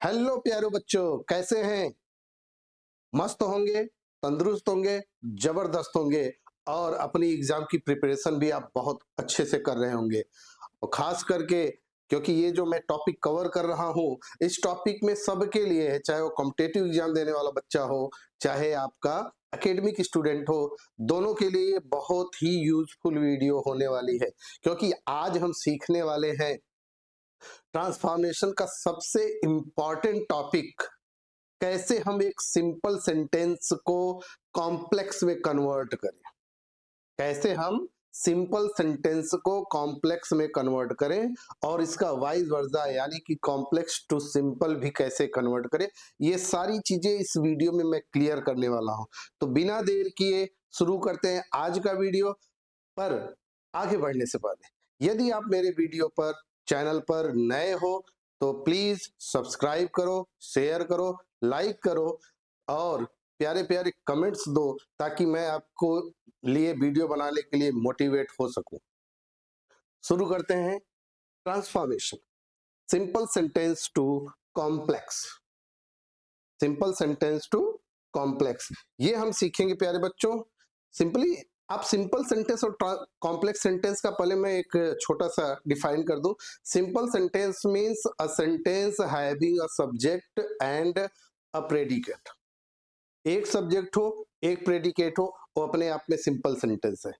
Hello प्यारे बच्चों, कैसे हैं? मस्त होंगे, तंदुरुस्त होंगे, जबरदस्त होंगे और अपनी एग्जाम की प्रिपरेशन भी आप बहुत अच्छे से कर रहे होंगे। और खास करके क्योंकि ये जो मैं टॉपिक कवर कर रहा हूँ, इस टॉपिक में सबके लिए है, चाहे वो कॉम्पिटिटिव एग्जाम देने वाला बच्चा हो, चाहे आपका एकेडमिक स्टूडेंट हो, दोनों के लिए बहुत ही यूजफुल वीडियो होने वाली है। क्योंकि आज हम सीखने वाले हैं ट्रांसफॉर्मेशन का सबसे इंपॉर्टेंट टॉपिक, कैसे हम एक सिंपल सेंटेंस को कॉम्प्लेक्स में कन्वर्ट करें। कैसे हम सिंपल सेंटेंस को कॉम्प्लेक्स में कन्वर्ट करें और इसका वाइस वर्सा यानी कि कॉम्प्लेक्स टू सिंपल भी कैसे कन्वर्ट करें, ये सारी चीजें इस वीडियो में मैं क्लियर करने वाला हूं। तो बिना देर किए शुरू करते हैं आज का वीडियो। पर आगे बढ़ने से पहले यदि आप मेरे वीडियो पर चैनल पर नए हो तो प्लीज सब्सक्राइब करो, शेयर करो, लाइक करो और प्यारे प्यारे कमेंट्स दो ताकि मैं आपको लिए वीडियो बनाने के लिए मोटिवेट हो सकूं। शुरू करते हैं transformation, simple sentence to complex. Simple sentence to complex ये हम सीखेंगे प्यारे बच्चों। सिंपली आप सिंपल सेंटेंस और कॉम्प्लेक्स सेंटेंस का पहले मैं एक छोटा सा डिफाइन कर दूं। Simple sentence means a sentence having a subject and a predicate. एक सब्जेक्ट हो, एक प्रेडिकेट हो, वो अपने आप में सिंपल सेंटेंस है।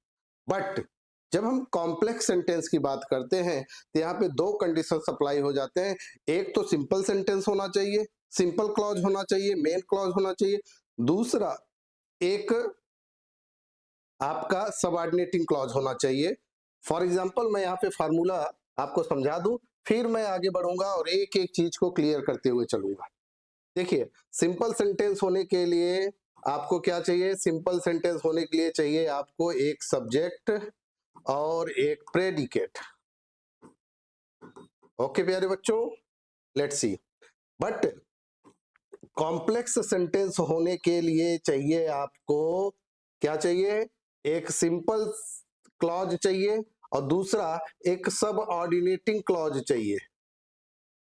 बट जब हम कॉम्प्लेक्स सेंटेंस की बात करते हैं तो यहाँ पे दो कंडीशन अप्लाई हो जाते हैं। एक तो सिंपल सेंटेंस होना चाहिए, सिंपल क्लॉज होना चाहिए, मेन क्लॉज होना चाहिए। दूसरा एक आपका सबऑर्डिनेटिंग क्लॉज होना चाहिए। फॉर एग्जांपल मैं यहाँ पे फार्मूला आपको समझा दूं, फिर मैं आगे बढ़ूंगा और एक एक चीज को क्लियर करते हुए चलूंगा। देखिए, सिंपल सेंटेंस होने के लिए आपको क्या चाहिए? सिंपल सेंटेंस होने के लिए चाहिए आपको एक सब्जेक्ट और एक प्रेडिकेट। ओके प्यारे बच्चों, let's see. But complex sentence होने के लिए चाहिए आपको क्या चाहिए? एक सिंपल क्लॉज चाहिए और दूसरा एक सब ऑर्डिनेटिंग क्लॉज चाहिए।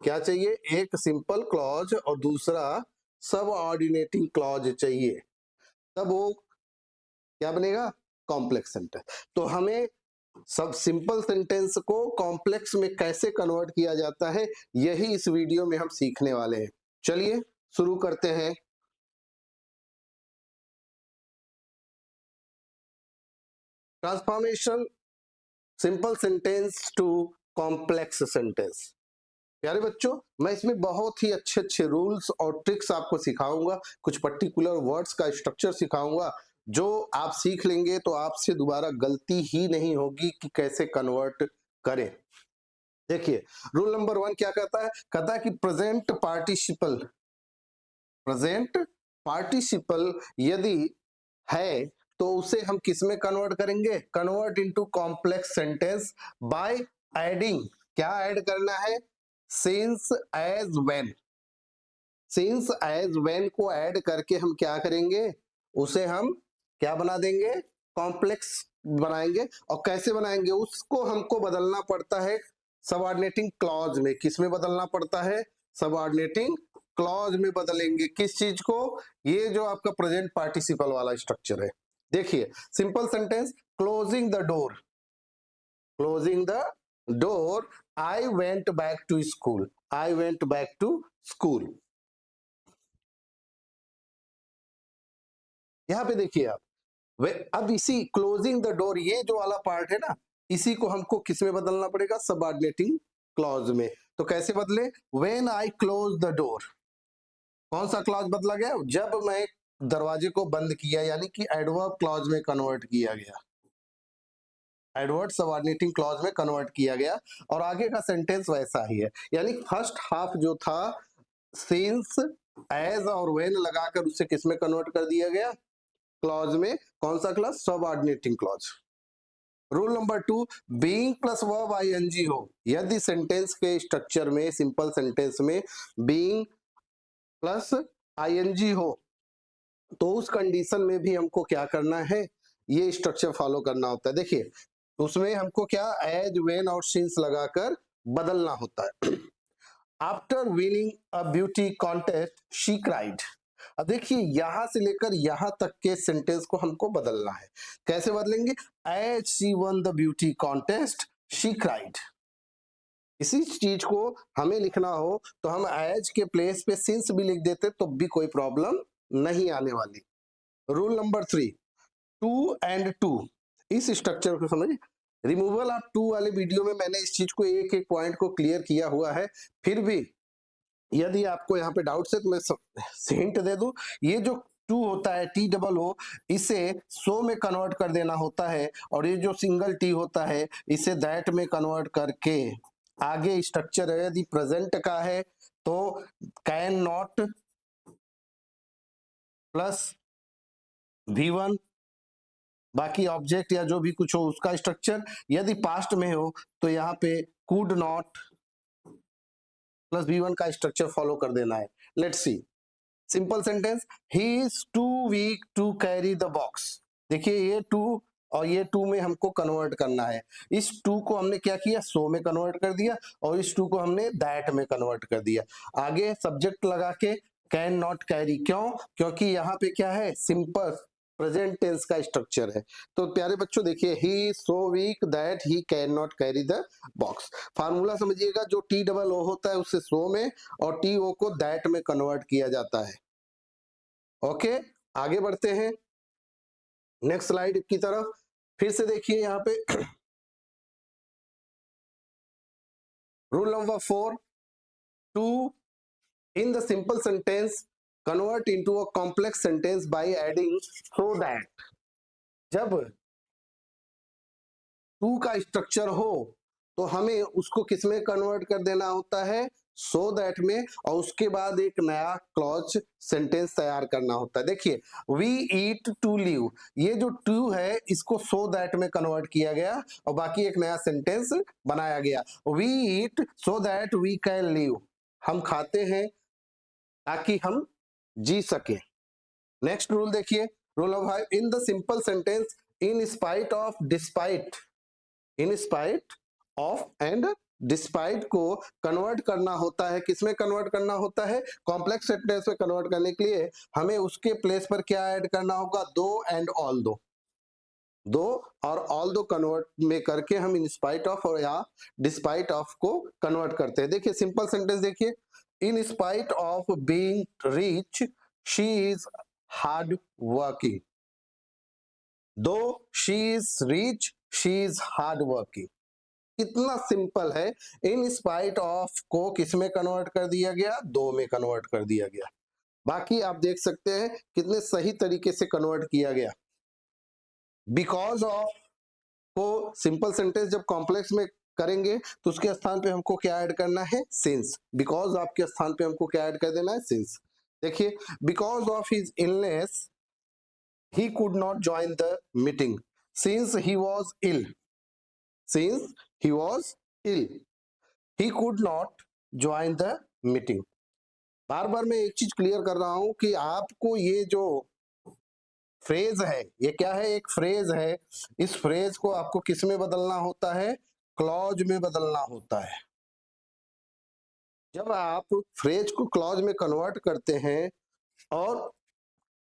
क्या चाहिए? एक सिंपल क्लॉज और दूसरा सब ऑर्डिनेटिंग क्लॉज चाहिए, तब वो क्या बनेगा? Complex sentence. तो हमें सब सिंपल सेंटेंस को कॉम्प्लेक्स में कैसे कन्वर्ट किया जाता है, यही इस वीडियो में हम सीखने वाले हैं। चलिए शुरू करते हैं। Transformation simple sentence to complex sentence. प्यारे बच्चों, मैं इसमें बहुत ही अच्छे अच्छे रूल्स और ट्रिक्स आपको सिखाऊंगा, कुछ पर्टिकुलर वर्ड्स का स्ट्रक्चर सिखाऊंगा जो आप सीख लेंगे तो आपसे दोबारा गलती ही नहीं होगी कि कैसे कन्वर्ट करें। देखिए, रूल नंबर 1 क्या कहता है? कहता है कि प्रेजेंट पार्टिसिपल यदि है तो उसे हम किस में कन्वर्ट करेंगे? Convert into complex sentence by adding. क्या ऐड करना है? Since as when. Since as when को ऐड करके हम क्या करेंगे? उसे हम क्या बना देंगे? कॉम्प्लेक्स बनाएंगे। और कैसे बनाएंगे? उसको हमको बदलना पड़ता है सबऑर्डिनेटिंग क्लॉज में। किस में बदलना पड़ता है? सबऑर्डिनेटिंग क्लॉज में बदलेंगे। किस चीज को? ये जो आपका प्रेजेंट पार्टिसिपल वाला स्ट्रक्चर है। देखिए, simple sentence, closing the door. Closing the door, I went back to school. I went back to school. यहां पे देखिए आप, वे अब इसी क्लोजिंग द डोर ये जो वाला पार्ट है ना, इसी को हमको किस में बदलना पड़ेगा? सबऑर्डिनेटिंग क्लॉज में। तो कैसे बदले? When I close the door. कौन सा क्लॉज बदला गया? जब मैं दरवाजे को बंद किया, यानी कि एडवर्ब क्लॉज में कन्वर्ट किया गया। एडवर्ब सबऑर्डिनेटिंग क्लॉज में कन्वर्ट किया गया और आगे का सेंटेंस वैसा ही है। यानी फर्स्ट हाफ जो था, सिंस एज और व्हेन लगाकर उसे किस में कन्वर्ट कर दिया गया? क्लॉज में। कौन सा clause? Subordinating clause. Rule number 2, being plus verb ING हो। यदि सेंटेंस के स्ट्रक्चर में, सिंपल सेंटेंस में बीइंग प्लस आईएनजी हो तो उस कंडीशन में भी हमको क्या करना है? ये स्ट्रक्चर फॉलो करना होता है। देखिए, उसमें हमको क्या एज, व्हेन और सिंस लगाकर बदलना होता है। After winning a beauty contest she cried. अब देखिए यहां से लेकर यहां तक के सेंटेंस को हमको बदलना है। कैसे बदलेंगे? As she won the beauty contest she cried. इसी चीज को हमें लिखना हो तो हम एज के प्लेस पे सिंस भी लिख देते तो भी कोई प्रॉब्लम नहीं आने वाली। Rule number 3, too and to. इस स्ट्रक्चर को समझिए। रिमूवल ऑफ टू वाले वीडियो में मैंने इस चीज को एक एक पॉइंट को क्लियर किया हुआ है। फिर भी यदि आपको यहाँ पे डाउट्स है तो मैं हिंट दे दूं। ये जो टू होता है टी डबल ओ, इसे सो में कन्वर्ट कर देना होता है, और ये जो सिंगल टी होता है इसे दैट में कन्वर्ट करके आगे स्ट्रक्चर है। यदि प्रेजेंट का है तो कैन नॉट प्लस V1, बाकी ऑब्जेक्ट या जो भी कुछ हो उसका स्ट्रक्चर। यदि पास्ट में हो तो यहाँ पे कुड नॉट प्लस V1 का स्ट्रक्चर फॉलो कर देना है। Let's see simple sentence, he is too weak to carry the box. देखिए ये टू और ये टू में हमको कन्वर्ट करना है। इस टू को हमने क्या किया? सो में कन्वर्ट कर दिया, और इस टू को हमने दैट में कन्वर्ट कर दिया। आगे सब्जेक्ट लगा के कैन नॉट कैरी। क्यों? क्योंकि यहाँ पे क्या है? सिंपल प्रेजेंट टेंस का स्ट्रक्चर है। तो प्यारे बच्चों देखिए, he so weak that he can not carry the box. Formula समझिएगा, जो टी डबल ओ होता है उससे सो में और टी ओ को दैट में कन्वर्ट किया जाता है। ओके, आगे बढ़ते हैं नेक्स्ट स्लाइड की तरफ। फिर से देखिए यहाँ पे rule number 4, too in the simple sentence convert into a complex sentence by adding so that. जब टू का स्ट्रक्चर हो तो हमें उसको किस में कन्वर्ट कर देना होता है? सो दैट में, और उसके बाद एक नया क्लॉज सेंटेंस तैयार करना होता है। देखिए, वी ईट टू लिव, ये जो टू है इसको सो दैट में कन्वर्ट किया गया और बाकी एक नया सेंटेंस बनाया गया। We eat so that we can live, हम खाते हैं ताकि हम जी सके। नेक्स्ट रूल देखिए, rule number 5, in the simple sentence in spite of despite, in spite of and despite को कन्वर्ट करना होता है। किसमें कन्वर्ट करना होता है? कॉम्प्लेक्स सेंटेंस में कन्वर्ट करने के लिए हमें उसके प्लेस पर क्या ऐड करना होगा? दो एंड ऑल दो। दो और ऑल दो कन्वर्ट में करके हम इन स्पाइट ऑफ और या डिस्पाइट ऑफ को कन्वर्ट करते हैं। देखिए सिंपल सेंटेंस देखिए, in spite of being rich she is hard working. Though she is rich she is hard working. कितना सिंपल है। इन स्पाइट ऑफ को किस में कन्वर्ट कर दिया गया? दो में कन्वर्ट कर दिया गया। बाकी आप देख सकते हैं कितने सही तरीके से कन्वर्ट किया गया। बिकॉज ऑफ को सिंपल सेंटेंस जब कॉम्प्लेक्स में करेंगे तो उसके स्थान पे हमको क्या ऐड करना है? सिंस। बिकॉज ऑफ के स्थान पे हमको क्या ऐड कर देना है? सिंस। देखिए, because of his illness he could not join the meeting since he was ill. Since he was ill he could not join the meeting। बार बार मैं एक चीज क्लियर कर रहा हूं कि आपको ये जो फ्रेज है, ये क्या है? एक फ्रेज है। इस फ्रेज को आपको किस में बदलना होता है? क्लॉज में बदलना होता है। जब आप फ्रेज को क्लॉज में कन्वर्ट करते हैं और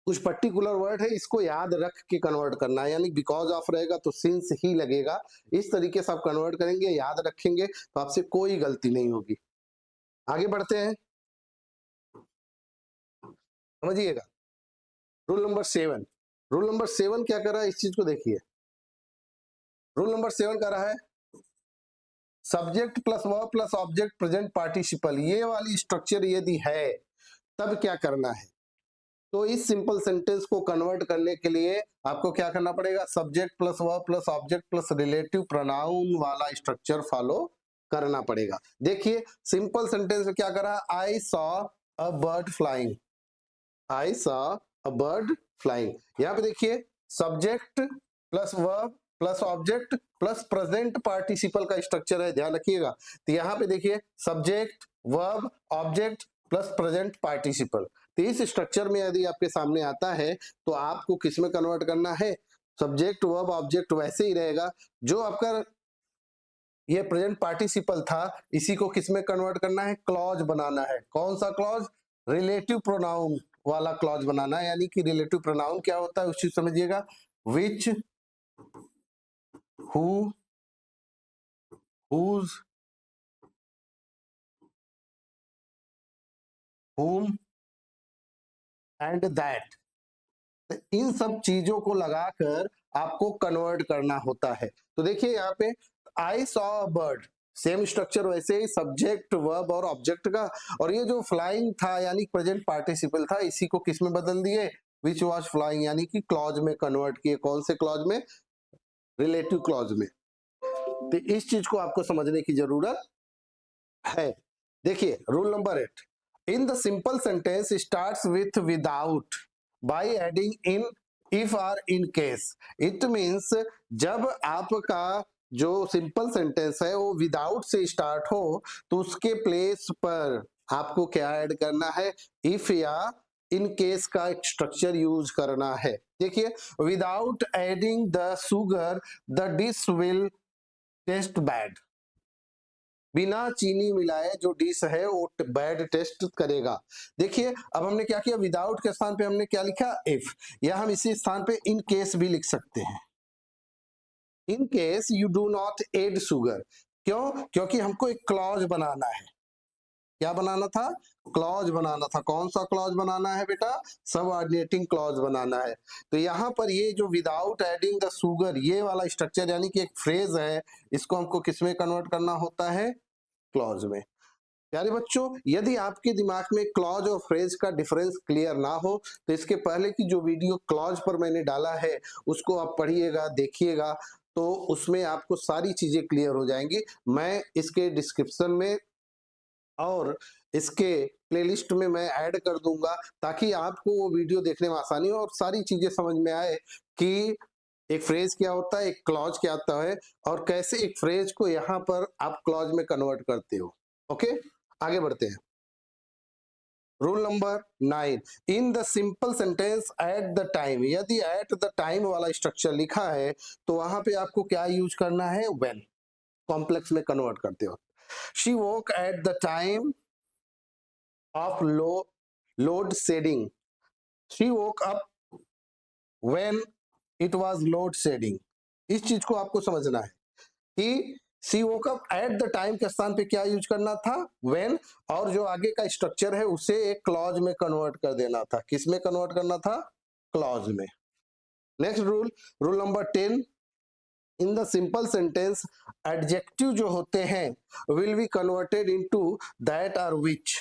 कुछ पर्टिकुलर वर्ड है इसको याद रख के कन्वर्ट करना है, यानी बिकॉज ऑफ रहेगा तो सिंस ही लगेगा। इस तरीके से आप कन्वर्ट करेंगे, याद रखेंगे तो आपसे कोई गलती नहीं होगी। आगे बढ़ते हैं, समझिएगा। रूल नंबर 7, रूल नंबर 7 क्या कर रहा है? इस चीज को देखिए। रूल नंबर 7 कर रहा है subject plus verb plus object present participle. ये वाली स्ट्रक्चर यदि है तब क्या करना है? तो इस सिंपल सेंटेंस को कन्वर्ट करने के लिए आपको क्या करना पड़ेगा? Subject plus verb plus object plus relative pronoun वाला स्ट्रक्चर फॉलो करना पड़ेगा। देखिए सिंपल सेंटेंस में क्या करा? आई saw a bird flying. I saw a bird flying. यहाँ पे देखिए subject plus verb plus object plus present participle का स्ट्रक्चर है, ध्यान रखिएगा। तो यहाँ पे देखिए subject verb object plus present participle. तो इस स्ट्रक्चर में यदि आपके सामने आता है तो आपको किस में कन्वर्ट करना है? सब्जेक्ट वर्ब ऑब्जेक्ट वैसे ही रहेगा जो आपका ये प्रेजेंट पार्टिसिपल था, इसी को किस में कन्वर्ट करना है, क्लॉज बनाना है। कौन सा क्लॉज, रिलेटिव प्रोनाउन वाला क्लॉज बनाना है। यानी कि रिलेटिव प्रोनाउन क्या होता है उस चीज समझिएगा, which, who, whose, whom and that, इन सब चीजों को लगाकर आपको कन्वर्ट करना होता है। तो देखिए यहाँ पे आई saw a bird, same structure वैसे ही, सब्जेक्ट वर्ब और ऑब्जेक्ट का। और ये जो फ्लाइंग था यानी प्रेजेंट पार्टिसिपल था, इसी को किस में बदल दिए, विच वॉज फ्लाइंग, यानी कि क्लॉज में कन्वर्ट किए। कौन से क्लॉज में, रिलेटिव क्लॉज में। तो इस चीज को आपको समझने की जरूरत है। देखिए rule number 8, in the simple sentence starts with without by adding in if or in case. It means जब आपका जो सिंपल सेंटेंस है वो विदाउट से स्टार्ट हो तो उसके प्लेस पर आपको क्या ऐड करना है, इफ या इन केस का स्ट्रक्चर यूज करना है। देखिए without adding the sugar the dish will taste bad, बिना चीनी मिलाए जो डिश है वो बैड टेस्ट करेगा। देखिए अब हमने क्या किया, विदाउट के स्थान पे हमने क्या लिखा, इफ, या हम इसी स्थान पे इन केस भी लिख सकते हैं, in case you do not add sugar. क्यों, क्योंकि हमको एक क्लॉज बनाना है। क्या बनाना था, क्लॉज बनाना था। कौन सा क्लॉज बनाना है बेटा, सबऑर्डिनेटिंग क्लॉज बनाना है। तो यहाँ पर ये जो विदाउट एडिंग द शुगर ये वाला स्ट्रक्चर यानी कि एक फ्रेज है, इसको हमको किस में कन्वर्ट करना होता है, क्लॉज में। प्यारे बच्चों, यदि आपके दिमाग में क्लॉज और फ्रेज का डिफरेंस क्लियर ना हो तो इसके पहले की जो वीडियो क्लॉज पर मैंने डाला है उसको आप पढ़िएगा, देखिएगा, तो उसमें आपको सारी चीजें क्लियर हो जाएंगी। मैं इसके डिस्क्रिप्शन में और इसके प्लेलिस्ट में मैं ऐड कर दूंगा ताकि आपको वो वीडियो देखने में आसानी हो और सारी चीजें समझ में आए कि एक फ्रेज क्या होता है, एक क्लॉज क्या होता है, और कैसे एक फ्रेज को यहाँ पर आप क्लॉज में कन्वर्ट करते हो। ओके, आगे बढ़ते हैं। Rule number 9, in the simple sentence eight the time, यदि एट द टाइम वाला स्ट्रक्चर लिखा है तो वहां पे आपको क्या यूज करना है, व्हेन। कॉम्प्लेक्स में कन्वर्ट करते हो, she woke at the time of load shedding, she woke up when it was load shedding. इस चीज को आपको समझना है कि she woke up at the time के स्थान पे क्या यूज करना था, व्हेन, और जो आगे का स्ट्रक्चर है उसे एक क्लॉज में कन्वर्ट कर देना था। किस में कन्वर्ट करना था, क्लॉज में। Next rule, rule number 10, in the simple sentence adjective जो होते हैं will be converted into that or which.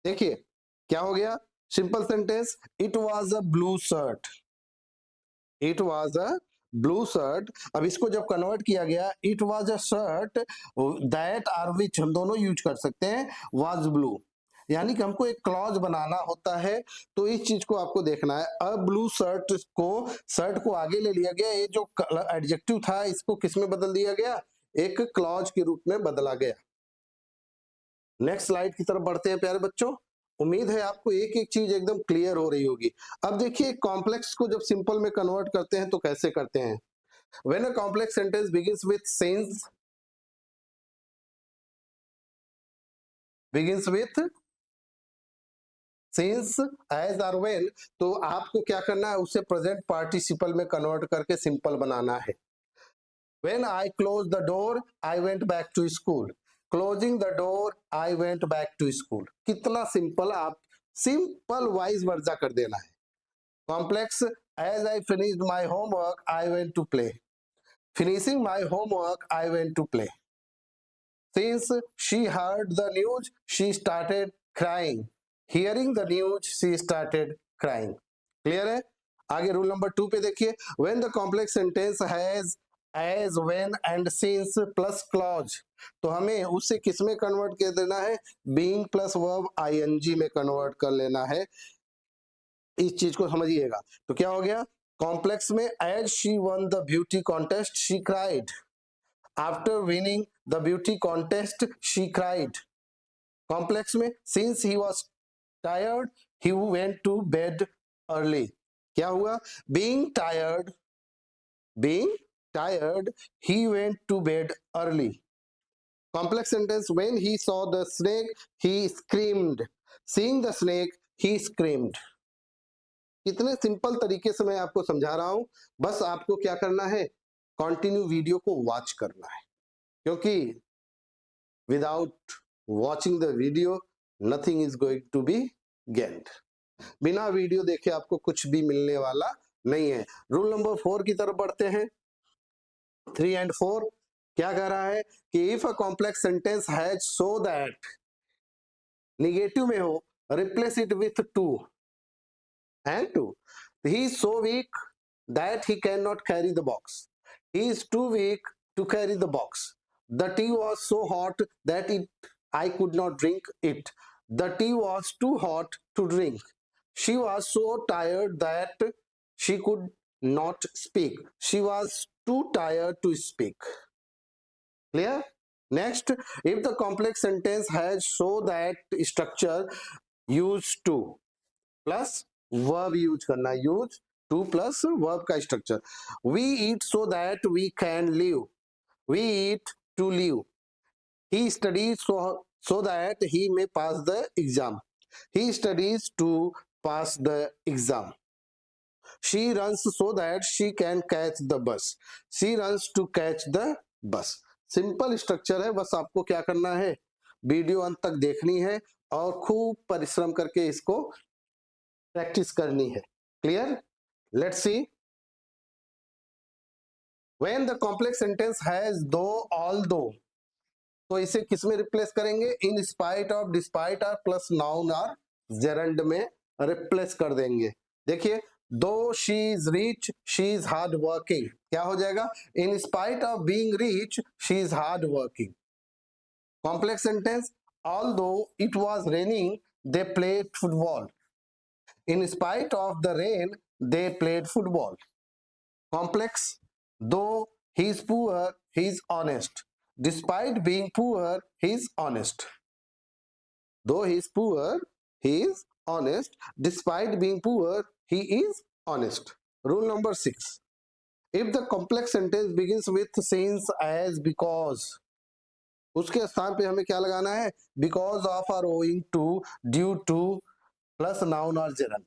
देखिए क्या हो गया, simple sentence, it was a blue shirt, it was a blue shirt. अब इसको जब कन्वर्ट किया गया, it was a shirt that or which हम दोनों यूज कर सकते हैं, वाज ब्लू, यानी कि हमको एक क्लॉज बनाना होता है। तो इस चीज को आपको देखना है, अ ब्लू शर्ट को आगे ले लिया गया, ये जो एडजेक्टिव था इसको किस में बदल दिया गया, एक क्लॉज के रूप में बदला गया। नेक्स्ट स्लाइड की तरफ बढ़ते हैं प्यारे बच्चों। उम्मीद है आपको एक एक चीज एकदम क्लियर हो रही होगी। अब देखिए कॉम्प्लेक्स को जब सिंपल में कन्वर्ट करते हैं तो कैसे करते हैं, when a complex sentence begins with since as or when, तो आपको क्या करना है, उसे प्रेजेंट पार्टिसिपल में कन्वर्ट करके सिंपल बनाना है। When I closed the door, I went back to school. Closing the door, I went back to school. कितना सिंपल, आप सिंपल वाइज वर्जा कर देना है। Complex, as I finished my homework, I went to play. Finishing my homework, I went to play. Since she heard the news, she started crying. Hearing the news, she started crying. Clear है। आगे rule number 2 पे देखिए, when the complex sentence has as, when and since plus clause, तो हमें उससे किस में convert कर देना है, being plus verb ing में कन्वर्ट कर लेना है। इस चीज को समझिएगा। तो क्या हो गया, कॉम्प्लेक्स में as she won the beauty contest, she cried. After winning the beauty contest, she cried. Complex में since he was tired, he went to bed early. क्या हुआ, being tired, being tired, he went to bed early. Complex sentence, when he saw the snake, he screamed. Seeing the snake, he screamed. कितने simple तरीके से मैं आपको समझा रहा हूं, बस आपको क्या करना है, कंटिन्यू वीडियो को वॉच करना है, क्योंकि without watching the video nothing is going to be gained. बिना वीडियो देखे आपको कुछ भी मिलने वाला नहीं है। रूल नंबर 4 की तरफ बढ़ते हैं। 3 and 4 क्या कह रहा है कि if a complex sentence has so that, negative में हो, replace it with to and 2. He is so weak that he cannot carry the box. He is too weak to carry the box. The tea was so hot that I could not drink it. The tea was too hot to drink. She was so tired that she could not speak. She was too tired to speak. Clear? Next, if the complex sentence has so that structure, use to plus verb use करना, use to plus verb का structure. We eat so that we can live, we eat to live. He studies so that he may pass the exam, he studies to pass the exam. She runs so that she can catch the bus, she runs to catch the bus. Simple structure है, बस आपको क्या करना है, video अंत तक देखनी है और खूब परिश्रम करके इसको प्रैक्टिस करनी है। Clear? Let's see. When the complex sentence has दो, ऑल्दो, तो इसे किस में रिप्लेस करेंगे, इन spite of, despite of plus noun और जेरंड में रिप्लेस कर देंगे। देखिए, दो she is rich she is hard working, क्या हो जाएगा, इन spite of being rich she is hard working. Complex sentence, although it was raining they played football, in spite of the rain they played football. Complex, though he is poor he is honest, despite being poor he is honest. Though he is poor he is honest, despite being poor he is honest. Rule number 6, if the complex sentence begins with since, as, because, उसके स्थान पे हमें क्या लगाना है, because of or owing to, due to plus noun और gerund,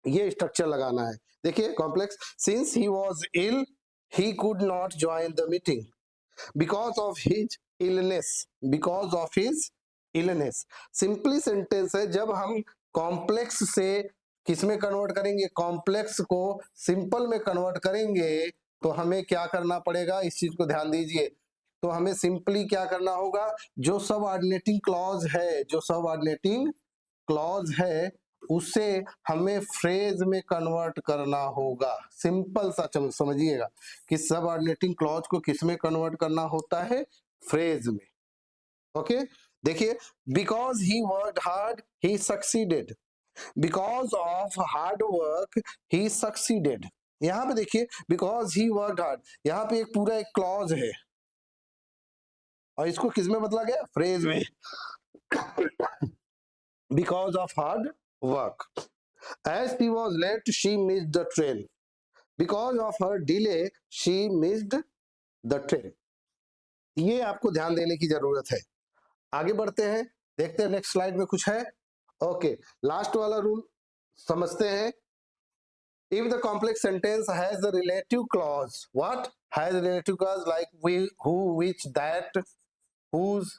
ये structure लगाना है। देखिए, complex, since he was ill he could not join the meeting, because of his illness, because of his illness. Simply sentence है, जब हम complex से किस में कन्वर्ट करेंगे, कॉम्प्लेक्स को सिंपल में कन्वर्ट करेंगे, तो हमें क्या करना पड़ेगा, इस चीज को ध्यान दीजिए। तो हमें सिंपली क्या करना होगा, जो सब ऑर्डिनेटिंग क्लॉज है, जो सब ऑर्डिनेटिंग क्लॉज है उसे हमें फ्रेज में कन्वर्ट करना होगा। सिंपल सा समझिएगा कि सब ऑर्डिनेटिंग क्लॉज को किस में कन्वर्ट करना होता है, फ्रेज में। ओके, देखिए, because he worked hard he succeeded, because of hard work he succeeded. यहां पे देखिए, बिकॉज ही वर्कड हार्ड, यहाँ पे एक पूरा एक क्लॉज है और इसको किस में बदला गया, फ्रेज में। because of hard work. As she was late, she missed the train. Because of her delay, she missed the train. ये आपको ध्यान देने की जरूरत है। आगे बढ़ते हैं, देखते हैं नेक्स्ट स्लाइड में कुछ है। ओके, लास्ट वाला रूल समझते हैं। If the complex sentence has a relative clause, what has a relative clause, like we, who, which, that, whose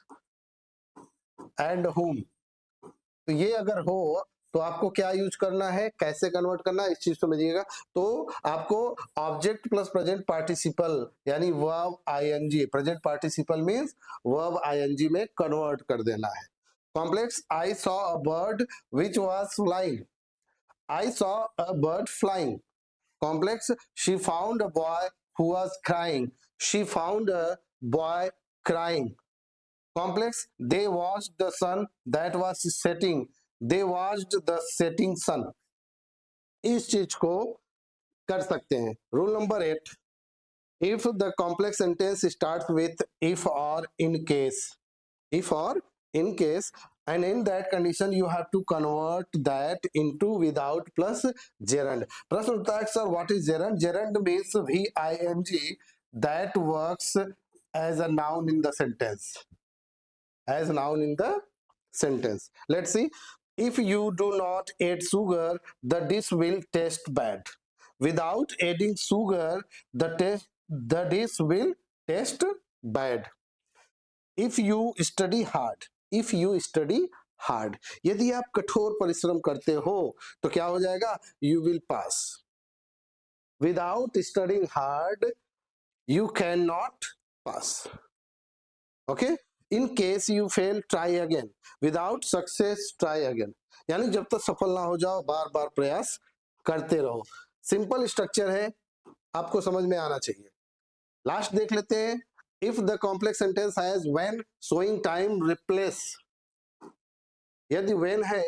and whom, तो ये अगर हो तो आपको क्या यूज करना है, कैसे कन्वर्ट करना है, इस चीज समझिएगा। तो आपको ऑब्जेक्ट प्लस प्रेजेंट पार्टिसिपल यानी verb ING, present participle means verb ING में कन्वर्ट कर देना है। Complex, I saw a bird which was flying, I saw a bird flying. Complex, she found a boy who was crying, she found a boy crying. Complex, they watched the sun that was setting, they watched the setting sun. इस चीज को कर सकते हैं। Rule number 8, if the complex sentence starts with if or in case, if or in case, and in that condition you have to convert that into without plus gerund. प्रश्न उठता है sir what is gerund? Gerund means VING that works as a noun in the sentence. As a noun in the sentence. Let's see. If you do not add sugar, the dish will taste bad. Without adding sugar, the dish will taste bad. If you study hard, if you study hard, यदि आप कठोर परिश्रम करते हो तो क्या हो जाएगा? You will pass. Without studying hard, you cannot pass. Okay? In case you fail, try again. Without success, try again. यानी जब तक सफल ना हो जाओ बार बार प्रयास करते रहो. सिंपल स्ट्रक्चर है, आपको समझ में आना चाहिए. लास्ट देख लेते हैं. If the complex sentence has when showing time, replace. यदि when है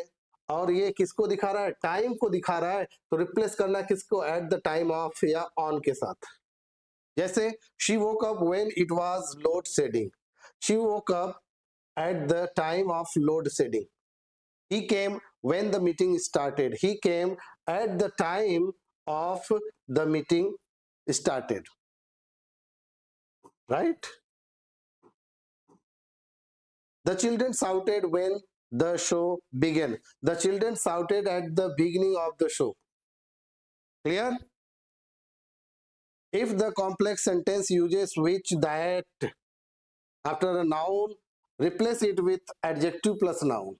और ये किसको दिखा रहा है? टाइम को दिखा रहा है, तो रिप्लेस करना किसको? एट द टाइम ऑफ या ऑन के साथ. जैसे she woke up when it was load shedding. She woke up at the time of load shedding. He came when the meeting started. He came at the time of the meeting started. Right? The children shouted when the show began. The children shouted at the beginning of the show. Clear? If the complex sentence uses which, that after a noun, replace it with adjective plus noun.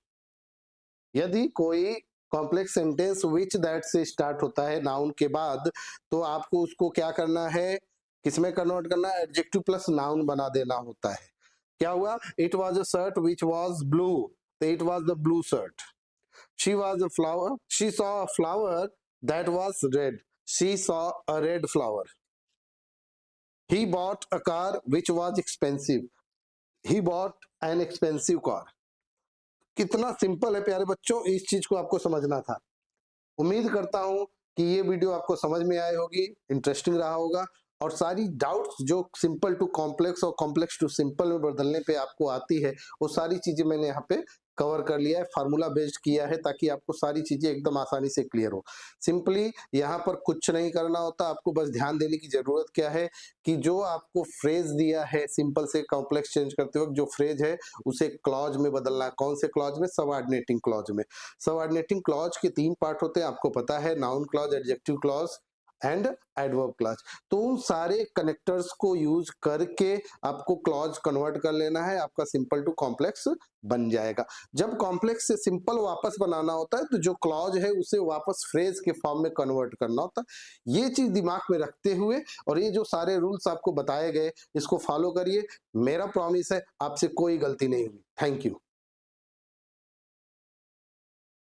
यदि कोई complex sentence which that से start होता है noun के बाद, तो आपको उसको क्या करना है? किसमें कन्वर्ट करना है? एडजेक्टिव प्लस नाउन बना देना होता है. क्या हुआ? It was a shirt which was blue, तो it was the blue shirt. She was a flower, she saw a flower that was red, she saw a red flower. He bought a car which was expensive, he bought an expensive car. कितना simple है प्यारे बच्चों, इस चीज को आपको समझना था. उम्मीद करता हूं कि ये वीडियो आपको समझ में आई होगी, इंटरेस्टिंग रहा होगा, और सारी डाउट्स जो सिंपल टू कॉम्प्लेक्स और कॉम्प्लेक्स टू सिंपल में बदलने पे आपको आती है, वो सारी चीजें मैंने यहाँ पे कवर कर लिया है, फार्मूला बेस्ड किया है, ताकि आपको सारी चीजें एकदम आसानी से क्लियर हो. सिंपली यहाँ पर कुछ नहीं करना होता, आपको बस ध्यान देने की जरूरत क्या है कि जो आपको फ्रेज दिया है सिंपल से कॉम्प्लेक्स चेंज करते वक्त, जो फ्रेज है उसे क्लॉज में बदलना है. कौन से क्लॉज में? सबऑर्डिनेटिंग क्लॉज में. सबऑर्डिनेटिंग क्लॉज के 3 पार्ट होते हैं, आपको पता है, noun clause, adjective clause and adverb clause. तो उन सारे कनेक्टर्स को यूज करके आपको क्लॉज कन्वर्ट कर लेना है, आपका सिंपल टू कॉम्प्लेक्स बन जाएगा. जब कॉम्प्लेक्स से सिंपल वापस बनाना होता है, तो जो क्लॉज है उसे वापस फ्रेज के फॉर्म में कन्वर्ट करना होता है. ये चीज दिमाग में रखते हुए और ये जो सारे रूल्स आपको बताए गए, इसको फॉलो करिए. मेरा प्रॉमिस है आपसे कोई गलती नहीं होगी. Thank you.